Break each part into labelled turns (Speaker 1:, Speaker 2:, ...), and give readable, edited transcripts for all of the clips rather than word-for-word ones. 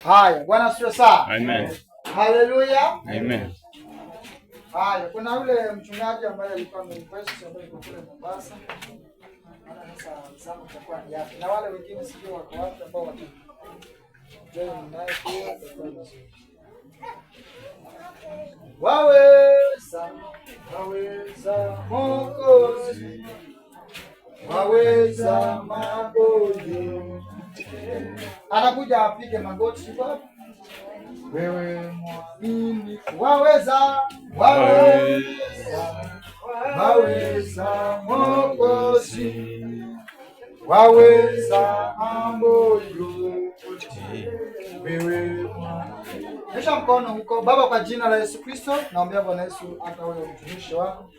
Speaker 1: Haya, Bwana asifiwe sana.
Speaker 2: Amen.
Speaker 1: Haleluya.
Speaker 2: Amen.
Speaker 1: Haya, kuna yule mchungaji ambaye alikuwa amerequest ambaye yuko kule Mombasa. Ana sasa zamu itakuwa ni yake. Na wale wengine sio wako wapi ambao watu. Join naye pia itakuwa vizuri. Waweza Mwokozi. Waweza magoti. Anakuja apige magoti kwa wewe mwamini. Waweza Mwokozi. Waweza mambo yote. Wewe nyosha mkono huko. Baba, kwa jina la Yesu Kristo, naombea Bwana Yesu hata wewe mtumishi wako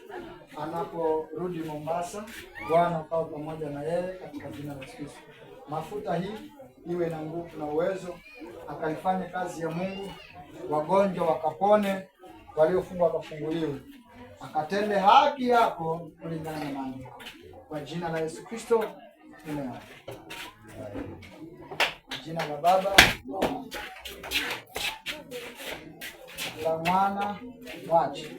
Speaker 1: anaporudi Mombasa, Bwana ukawa pamoja na yeye katika jina la Yesu Kristo. Mafuta hii iwe na nguvu na uwezo, akaifanye kazi ya Mungu, wagonjwa wakapone, waliofungwa wakafunguliwe, akatende haki yako kulingana na maandiko. Kwa jina la Yesu Kristo tumeomba. Jina la Baba la Mwana wachi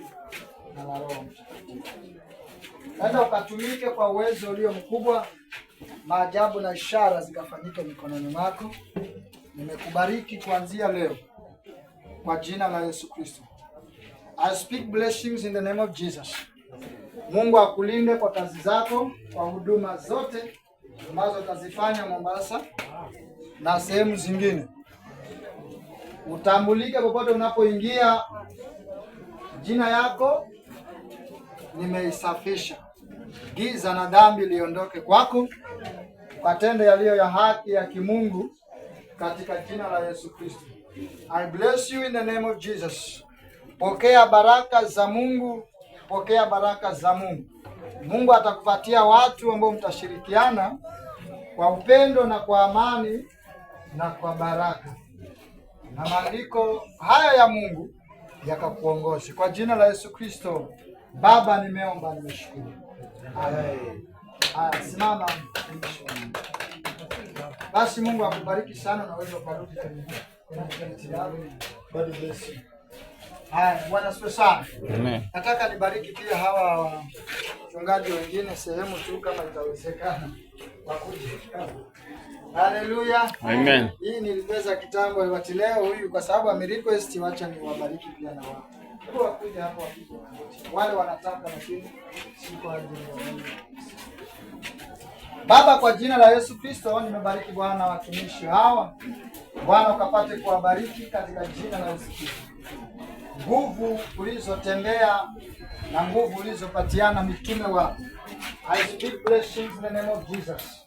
Speaker 1: na la Roho Mtakatifu. Nenda ukatumike kwa uwezo ulio mkubwa, maajabu na ishara zikafanyike mikononi mwako. Nimekubariki kuanzia leo kwa jina la Yesu Kristo. I speak blessings in the name of Jesus. Mungu akulinde kwa kazi zako, kwa huduma zote ambazo utazifanya Mombasa na sehemu zingine. Utambulike popote unapoingia. Jina yako nimeisafisha. Giza na dhambi liondoke kwako. Patende yaliyo ya haki ya kimungu katika jina la Yesu Kristo. I bless you in the name of Jesus. Pokea baraka za Mungu. Pokea baraka za Mungu. Mungu atakupatia watu ambao mtashirikiana kwa upendo na kwa amani na kwa baraka. Na maandiko haya ya Mungu yakakuongoze. Kwa jina la Yesu Kristo, Baba, nimeomba, nimeshukuru. Amen. Simama. Basi Mungu akubariki sana na wewe ukarudi tena. God bless you. Bwana asifiwe sana.
Speaker 2: Amen.
Speaker 1: Nataka nibariki pia hawa wachungaji wengine sehemu tu kama itawezekana. Wakuje. Haleluya.
Speaker 2: Amen.
Speaker 1: Hii nilipeza kitambo wati leo huyu kwa sababu amerequest, wacha niwabariki pia na wao. Hebu wakuje hapo wapige magoti. Wale wanataka lakini si kwa ajili ya Mungu. Baba, kwa jina la Yesu Kristo nimebariki Bwana watumishi hawa. Bwana ukapate kuwabariki katika jina la Yesu Kristo. Nguvu ulizotendea na nguvu ulizopatiana mitume wako. I speak blessings in the name of Jesus.